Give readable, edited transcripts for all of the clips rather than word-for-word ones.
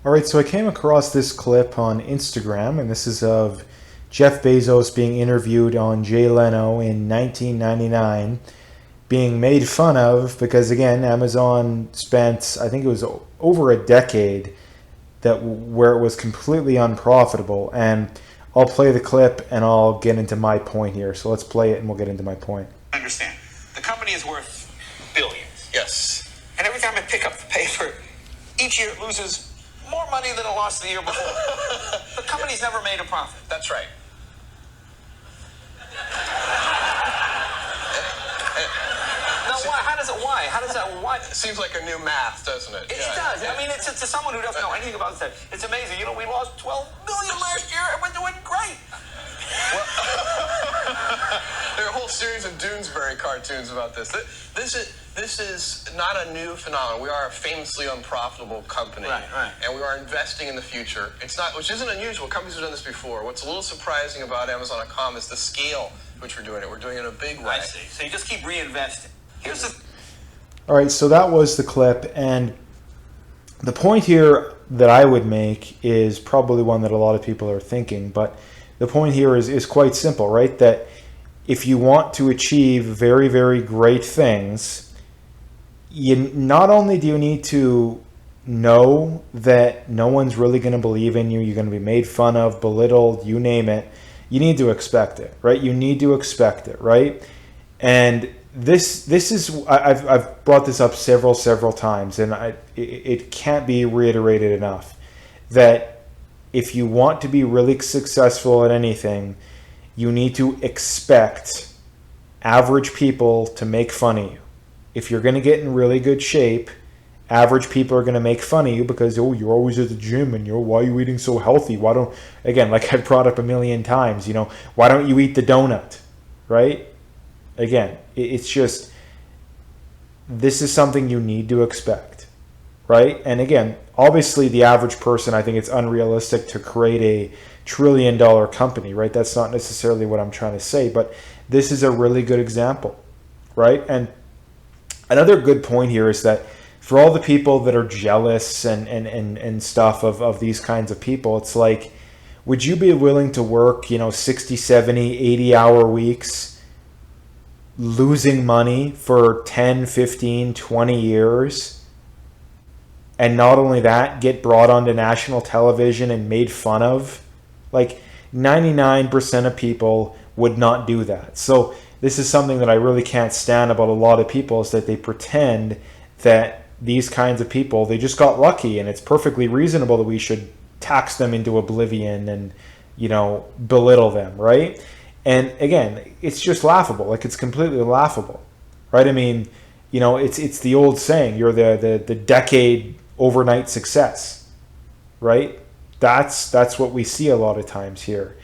All right, so I came across this clip on Instagram, and this is of Jeff Bezos being interviewed on Jay Leno in 1999, being made fun of because, again, Amazon spent, I think it was over a decade where it was completely unprofitable. And I'll play the clip and I'll get into my point here. So let's play it and we'll get into my point. Understand, the company is worth billions. Yes. And every time I pick up the paper, each year it loses more money than it lost the year before. The company's never made a profit. That's right. Now, why? How does it? Why? How does that? Why? It seems like a new math, doesn't it? It does. I mean, it's to someone who doesn't know anything about this. It's amazing. You know, we lost 12 billion last year, and we're doing great. Well, there are a whole series of Doonesbury cartoons about this. This is not a new phenomenon. We are a famously unprofitable company, right. And we are investing in the future. It's not, which isn't unusual. Companies have done this before. What's a little surprising about Amazon.com is the scale which we're doing it. We're doing it in a big way. I see. So you just keep reinvesting. Here's the. All right, so that was the clip, and the point here that I would make is probably one that a lot of people are thinking, but the point here is quite simple, right? That if you want to achieve very, very great things, not only do you need to know that no one's really going to believe in you, you're going to be made fun of, belittled, you name it, you need to expect it, right? You need to expect it, right? And this is, I've brought this up several times, and it can't be reiterated enough, that if you want to be really successful at anything, you need to expect average people to make fun of you. If you're going to get in really good shape, average people are going to make fun of you because, oh, you're always at the gym and why are you eating so healthy? Why don't, again, like I've brought up a million times, why don't you eat the donut, right? Again, it's just, this is something you need to expect, right? And again, obviously the average person, I think it's unrealistic to create a $1 trillion company, right? That's not necessarily what I'm trying to say, but this is a really good example, right? And another good point here is that for all the people that are jealous and stuff of these kinds of people, it's like, would you be willing to work, 60, 70, 80-hour weeks, losing money for 10, 15, 20 years, and not only that, get brought onto national television and made fun of? Like 99% of people would not do that. So this is something that I really can't stand about a lot of people, is that they pretend that these kinds of people, they just got lucky, and it's perfectly reasonable that we should tax them into oblivion and, belittle them, right? And again, it's just laughable. Like, it's completely laughable, right? I mean, it's the old saying, you're the decade overnight success, right? That's what we see a lot of times here.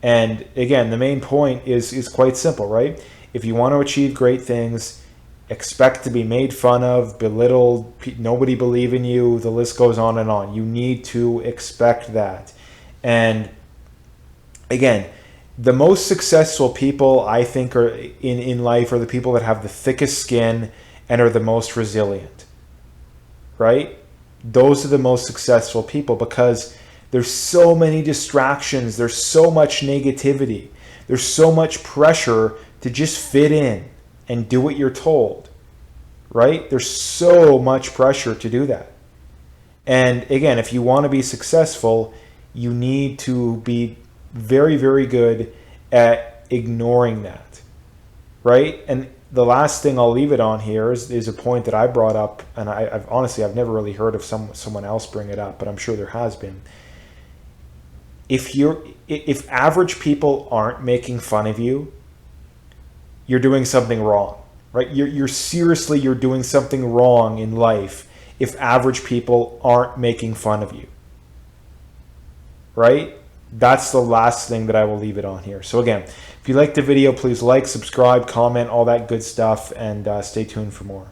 And again, the main point is quite simple, right? If you want to achieve great things, expect to be made fun of, belittled, nobody believe in you, the list goes on and on. You need to expect that. And again, the most successful people, I think, are in life are the people that have the thickest skin and are the most resilient, right? Those are the most successful people, because there's so many distractions, there's so much negativity, there's so much pressure to just fit in and do what you're told, right? There's so much pressure to do that. And again, if you want to be successful, you need to be very, very good at ignoring that, right? And the last thing I'll leave it on here is a point that I brought up, and I've honestly never really heard of someone else bring it up, but I'm sure there has been. If average people aren't making fun of you, you're doing something wrong, right? You're doing something wrong in life if average people aren't making fun of you, right? That's the last thing that I will leave it on here. So again, if you liked the video, please like, subscribe, comment, all that good stuff, and stay tuned for more.